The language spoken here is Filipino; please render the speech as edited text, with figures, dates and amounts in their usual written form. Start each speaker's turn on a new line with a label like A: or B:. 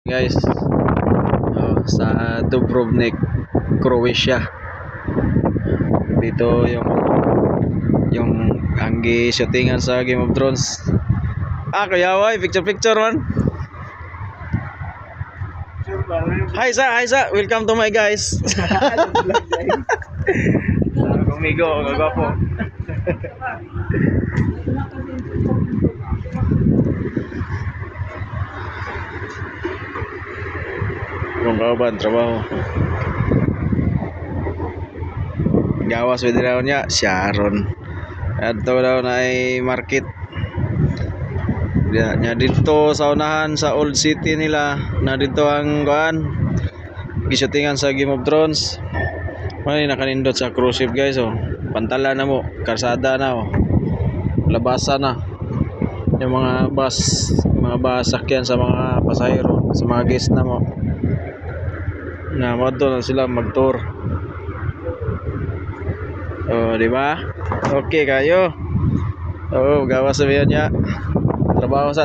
A: Guys, sa Dubrovnik, Croatia. Dito yung anggi shootingan sa Game of Thrones. Kuya Wai, picture man. Hi sa, welcome to my guys. Amigo, kagwapo. Kung kauban, trabaho. Gawas with daw niya, Sharon. Adto daw na ay market. Nya dito sa unahan sa Old City nila, na dito ang kuan. Gisutingan sa Game of Thrones. Mali nakanindot sa cruise ship guys Pantala na mo, karsada na Labasa na. Yung mga bus sakyan sa mga pasahero, sa mga guest na mo. Na moto na sila mag-tour. Di ba? Okay kayo. Gawas sabihan niya. Trabaho.